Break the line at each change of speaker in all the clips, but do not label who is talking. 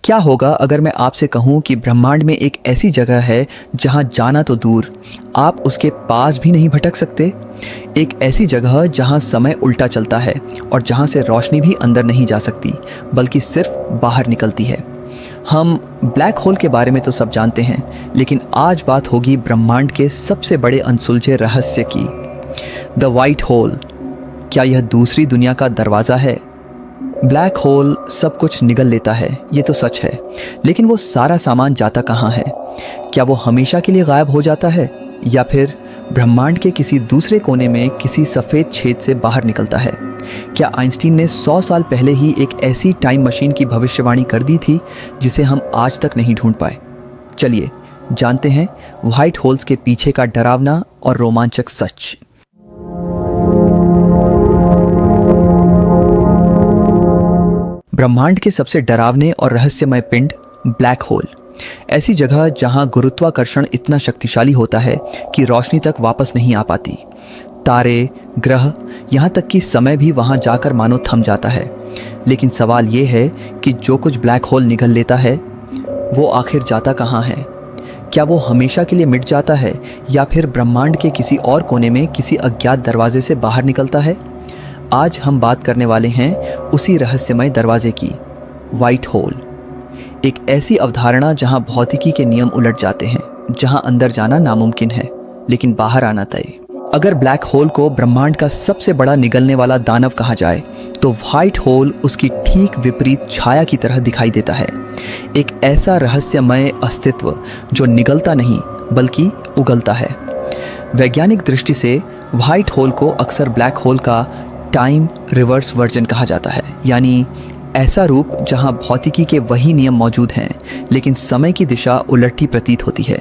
क्या होगा अगर मैं आपसे कहूं कि ब्रह्मांड में एक ऐसी जगह है जहां जाना तो दूर, आप उसके पास भी नहीं भटक सकते। एक ऐसी जगह जहां समय उल्टा चलता है और जहां से रोशनी भी अंदर नहीं जा सकती बल्कि सिर्फ बाहर निकलती है। हम ब्लैक होल के बारे में तो सब जानते हैं, लेकिन आज बात होगी ब्रह्मांड के सबसे बड़े अनसुलझे रहस्य की। द वाइट होल, क्या यह दूसरी दुनिया का दरवाज़ा है? ब्लैक होल सब कुछ निगल लेता है, ये तो सच है, लेकिन वो सारा सामान जाता कहाँ है? क्या वो हमेशा के लिए गायब हो जाता है या फिर ब्रह्मांड के किसी दूसरे कोने में किसी सफ़ेद छेद से बाहर निकलता है? क्या आइंस्टीन ने 100 साल पहले ही एक ऐसी टाइम मशीन की भविष्यवाणी कर दी थी जिसे हम आज तक नहीं ढूंढ पाए? चलिए जानते हैं व्हाइट होल्स के पीछे का डरावना और रोमांचक सच। ब्रह्मांड के सबसे डरावने और रहस्यमय पिंड ब्लैक होल, ऐसी जगह जहां गुरुत्वाकर्षण इतना शक्तिशाली होता है कि रोशनी तक वापस नहीं आ पाती। तारे, ग्रह, यहाँ तक कि समय भी वहाँ जाकर मानो थम जाता है। लेकिन सवाल ये है कि जो कुछ ब्लैक होल निगल लेता है वो आखिर जाता कहाँ है? क्या वो हमेशा के लिए मिट जाता है या फिर ब्रह्मांड के किसी और कोने में किसी अज्ञात दरवाजे से बाहर निकलता है? आज हम बात करने वाले हैं उसी रहस्यमय दरवाजे की, वाइट होल। एक ऐसी अवधारणा जहां भौतिकी के नियम उलट जाते हैं, जहां अंदर जाना नामुमकिन है लेकिन बाहर आना तय। अगर ब्लैक होल को ब्रह्मांड का सबसे बड़ा निगलने वाला दानव कहा जाए तो व्हाइट होल उसकी ठीक विपरीत छाया की तरह दिखाई देता है। एक ऐसा रहस्यमय अस्तित्व जो निगलता नहीं बल्कि उगलता है। वैज्ञानिक दृष्टि से व्हाइट होल को अक्सर ब्लैक होल का टाइम रिवर्स वर्जन कहा जाता है, यानी ऐसा रूप जहां भौतिकी के वही नियम मौजूद हैं लेकिन समय की दिशा उलटी प्रतीत होती है।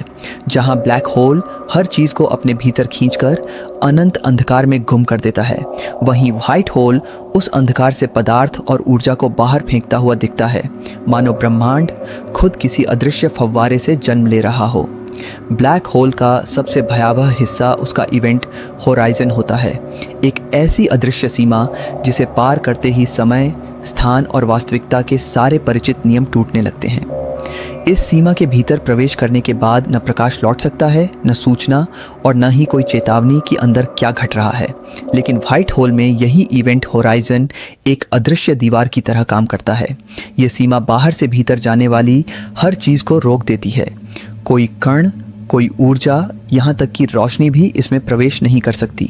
जहां ब्लैक होल हर चीज़ को अपने भीतर खींचकर अनंत अंधकार में गुम कर देता है, वहीं व्हाइट होल उस अंधकार से पदार्थ और ऊर्जा को बाहर फेंकता हुआ दिखता है, मानो ब्रह्मांड खुद किसी अदृश्य फव्वारे से जन्म ले रहा हो। ब्लैक होल का सबसे भयावह हिस्सा उसका इवेंट होराइजन होता है, एक ऐसी अदृश्य सीमा जिसे पार करते ही समय, स्थान और वास्तविकता के सारे परिचित नियम टूटने लगते हैं। इस सीमा के भीतर प्रवेश करने के बाद न प्रकाश लौट सकता है, न सूचना और न ही कोई चेतावनी कि अंदर क्या घट रहा है। लेकिन व्हाइट होल में यही इवेंट होराइजन एक अदृश्य दीवार की तरह काम करता है। ये सीमा बाहर से भीतर जाने वाली हर चीज़ को रोक देती है। कोई कण, कोई ऊर्जा, यहाँ तक कि रोशनी भी इसमें प्रवेश नहीं कर सकती।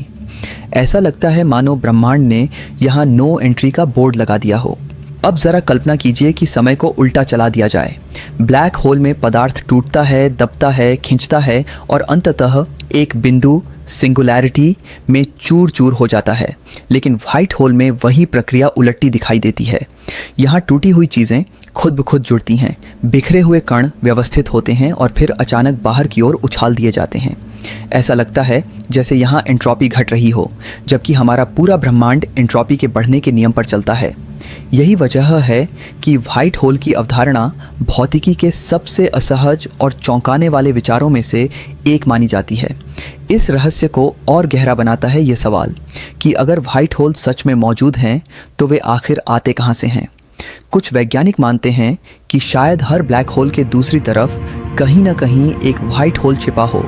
ऐसा लगता है मानो ब्रह्मांड ने यहाँ नो एंट्री का बोर्ड लगा दिया हो। अब ज़रा कल्पना कीजिए कि समय को उल्टा चला दिया जाए। ब्लैक होल में पदार्थ टूटता है, दबता है, खिंचता है और अंततः एक बिंदु सिंगुलैरिटी में चूर चूर हो जाता है। लेकिन व्हाइट होल में वही प्रक्रिया उलटी दिखाई देती है। यहाँ टूटी हुई चीज़ें खुद ब खुद जुड़ती हैं, बिखरे हुए कण व्यवस्थित होते हैं और फिर अचानक बाहर की ओर उछाल दिए जाते हैं। ऐसा लगता है जैसे यहाँ एंट्रोपी घट रही हो, जबकि हमारा पूरा ब्रह्मांड एंट्रोपी के बढ़ने के नियम पर चलता है। यही वजह है कि व्हाइट होल की अवधारणा भौतिकी के सबसे असहज और चौंकाने वाले विचारों में से एक मानी जाती है। इस रहस्य को और गहरा बनाता है ये सवाल कि अगर व्हाइट होल सच में मौजूद हैं तो वे आखिर आते कहाँ से हैं। कुछ वैज्ञानिक मानते हैं कि शायद हर ब्लैक होल के दूसरी तरफ कहीं ना कहीं एक व्हाइट होल छिपा हो,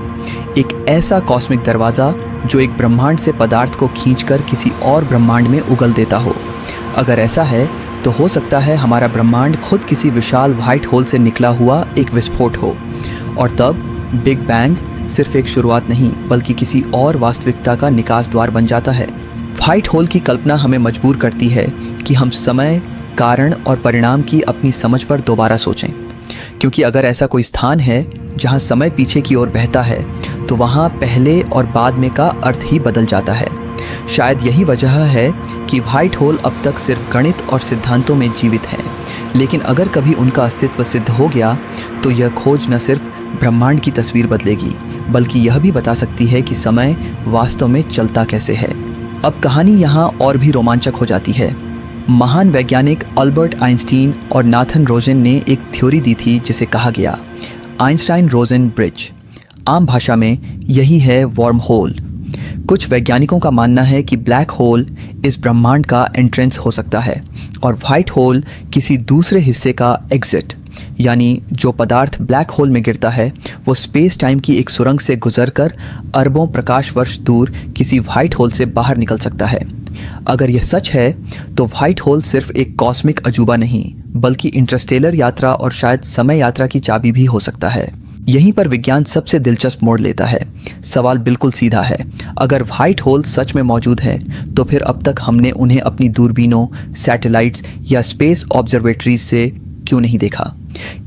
एक ऐसा कॉस्मिक दरवाज़ा जो एक ब्रह्मांड से पदार्थ को खींचकर किसी और ब्रह्मांड में उगल देता हो। अगर ऐसा है तो हो सकता है हमारा ब्रह्मांड खुद किसी विशाल व्हाइट होल से निकला हुआ एक विस्फोट हो, और तब बिग बैंग सिर्फ एक शुरुआत नहीं बल्कि किसी और वास्तविकता का निकास द्वार बन जाता है। व्हाइट होल की कल्पना हमें मजबूर करती है कि हम समय, कारण और परिणाम की अपनी समझ पर दोबारा सोचें, क्योंकि अगर ऐसा कोई स्थान है जहां समय पीछे की ओर बहता है तो वहां पहले और बाद में का अर्थ ही बदल जाता है। शायद यही वजह है कि व्हाइट होल अब तक सिर्फ गणित और सिद्धांतों में जीवित है, लेकिन अगर कभी उनका अस्तित्व सिद्ध हो गया तो यह खोज न सिर्फ ब्रह्मांड की तस्वीर बदलेगी बल्कि यह भी बता सकती है कि समय वास्तव में चलता कैसे है। अब कहानी यहाँ और भी रोमांचक हो जाती है। महान वैज्ञानिक अल्बर्ट आइंस्टीन और नाथन रोजन ने एक थ्योरी दी थी जिसे कहा गया आइंस्टाइन रोजन ब्रिज। आम भाषा में यही है वर्म होल। कुछ वैज्ञानिकों का मानना है कि ब्लैक होल इस ब्रह्मांड का एंट्रेंस हो सकता है और वाइट होल किसी दूसरे हिस्से का एग्जिट, यानी जो पदार्थ ब्लैक होल में गिरता है वो स्पेस टाइम की एक सुरंग से गुजरकर अरबों प्रकाश वर्ष दूर किसी वाइट होल से बाहर निकल सकता है। अगर यह सच है तो वाइट होल सिर्फ एक कॉस्मिक अजूबा नहीं बल्कि इंटरस्टेलर यात्रा और शायद समय यात्रा की चाबी भी हो सकता है। यहीं पर विज्ञान सबसे दिलचस्प मोड़ लेता है। सवाल बिल्कुल सीधा है, अगर वाइट होल सच में मौजूद है तो फिर अब तक हमने उन्हें अपनी दूरबीनों, सैटेलाइट्स या स्पेस ऑब्जर्वेटरीज से क्यों नहीं देखा?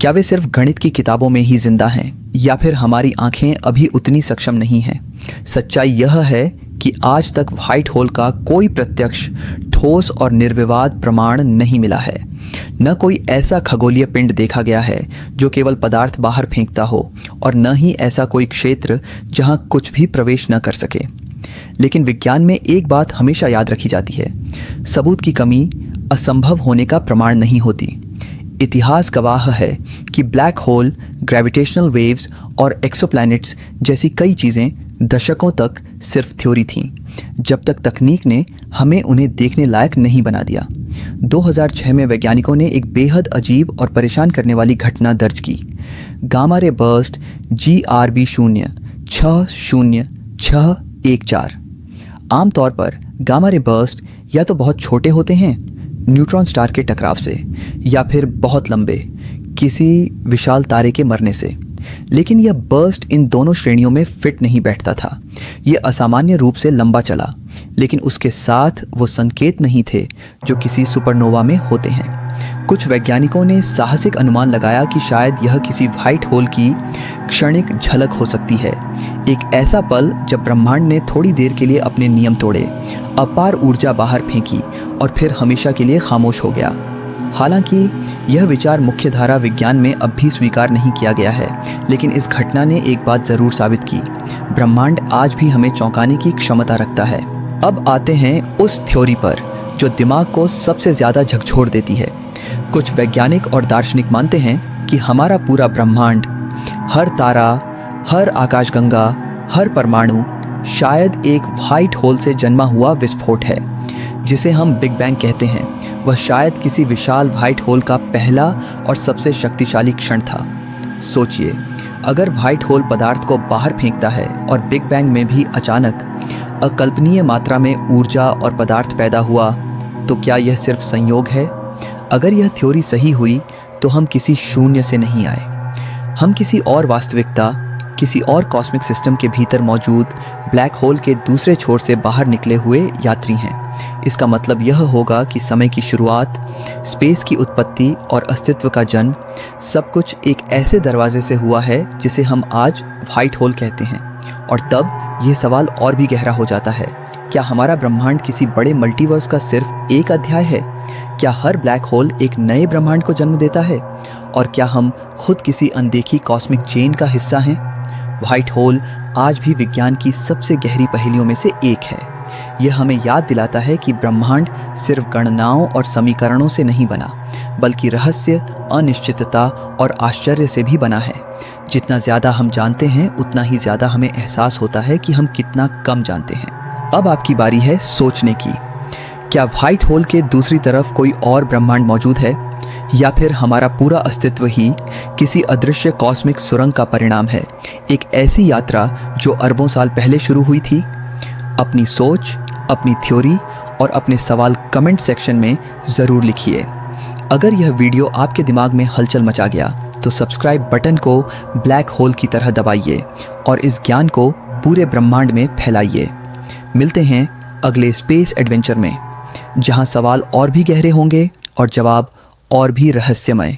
क्या वे सिर्फ गणित की किताबों में ही जिंदा हैं या फिर हमारी आंखें अभी उतनी सक्षम नहीं हैं? सच्चाई यह है कि आज तक वाइट होल का कोई प्रत्यक्ष, ठोस और निर्विवाद प्रमाण नहीं मिला है। न कोई ऐसा खगोलीय पिंड देखा गया है जो केवल पदार्थ बाहर फेंकता हो और न ही ऐसा कोई क्षेत्र जहां कुछ भी प्रवेश न कर सके। लेकिन विज्ञान में एक बात हमेशा याद रखी जाती है, सबूत की कमी असंभव होने का प्रमाण नहीं होती। इतिहास गवाह है कि ब्लैक होल, ग्रेविटेशनल वेव्स और एक्सोप्लैनेट्स जैसी कई चीज़ें दशकों तक सिर्फ थ्योरी थीं, जब तक तकनीक ने हमें उन्हें देखने लायक नहीं बना दिया। 2006 में वैज्ञानिकों ने एक बेहद अजीब और परेशान करने वाली घटना दर्ज की। Gamma ray burst GRB 0600614। आमतौर पर गामा रे बर्स्ट या तो बहुत छोटे होते हैं न्यूट्रॉन स्टार के टकराव से या फिर बहुत लंबे किसी विशाल तारे के मरने से, लेकिन यह बर्स्ट इन दोनों श्रेणियों में फिट नहीं बैठता था। यह असामान्य रूप से लंबा चला, लेकिन उसके साथ वो संकेत नहीं थे जो किसी सुपरनोवा में होते हैं। कुछ वैज्ञानिकों ने साहसिक अनुमान लगाया कि शायद यह किसी वाइट होल की क्षणिक झलक हो सकती है, एक ऐसा पल जब ब्रह्मांड ने थोड़ी देर के लिए अपने नियम तोड़े, अपार ऊर्जा बाहर फेंकी और फिर हमेशा के लिए खामोश हो गया। हालांकि यह विचार मुख्यधारा विज्ञान में अब भी स्वीकार नहीं किया गया है, लेकिन इस घटना ने एक बात ज़रूर साबित की, ब्रह्मांड आज भी हमें चौंकाने की क्षमता रखता है। अब आते हैं उस थ्योरी पर जो दिमाग को सबसे ज़्यादा झकझोर देती है। कुछ वैज्ञानिक और दार्शनिक मानते हैं कि हमारा पूरा ब्रह्मांड, हर तारा, हर आकाशगंगा, हर परमाणु शायद एक वाइट होल से जन्मा हुआ विस्फोट है, जिसे हम बिग बैंग कहते हैं। वह शायद किसी विशाल वाइट होल का पहला और सबसे शक्तिशाली क्षण था। सोचिए, अगर वाइट होल पदार्थ को बाहर फेंकता है और बिग बैंग में भी अचानक अकल्पनीय मात्रा में ऊर्जा और पदार्थ पैदा हुआ, तो क्या यह सिर्फ संयोग है? अगर यह थ्योरी सही हुई तो हम किसी शून्य से नहीं आए, हम किसी और वास्तविकता, किसी और कॉस्मिक सिस्टम के भीतर मौजूद ब्लैक होल के दूसरे छोर से बाहर निकले हुए यात्री हैं। इसका मतलब यह होगा कि समय की शुरुआत, स्पेस की उत्पत्ति और अस्तित्व का जन्म, सब कुछ एक ऐसे दरवाजे से हुआ है जिसे हम आज वाइट होल कहते हैं। और तब यह सवाल और भी गहरा हो जाता है, क्या हमारा ब्रह्मांड किसी बड़े मल्टीवर्स का सिर्फ एक अध्याय है? क्या हर ब्लैक होल एक नए ब्रह्मांड को जन्म देता है? और क्या हम खुद किसी अनदेखी कॉस्मिक चेन का हिस्सा हैं? वाइट होल आज भी विज्ञान की सबसे गहरी पहेलियों में से एक है। यह हमें याद दिलाता है कि ब्रह्मांड सिर्फ गणनाओं और समीकरणों से नहीं बना, बल्कि रहस्य, अनिश्चितता और आश्चर्य से भी बना है। जितना ज़्यादा हम जानते हैं उतना ही ज़्यादा हमें एहसास होता है कि हम कितना कम जानते हैं। अब आपकी बारी है सोचने की। क्या वाइट होल के दूसरी तरफ कोई और ब्रह्मांड मौजूद है, या फिर हमारा पूरा अस्तित्व ही किसी अदृश्य कॉस्मिक सुरंग का परिणाम है, एक ऐसी यात्रा जो अरबों साल पहले शुरू हुई थी? अपनी सोच, अपनी थ्योरी और अपने सवाल कमेंट सेक्शन में ज़रूर लिखिए। अगर यह वीडियो आपके दिमाग में हलचल मचा गया तो सब्सक्राइब बटन को ब्लैक होल की तरह दबाइए और इस ज्ञान को पूरे ब्रह्मांड में फैलाइए। मिलते हैं अगले स्पेस एडवेंचर में, जहां सवाल और भी गहरे होंगे और जवाब और भी रहस्यमय।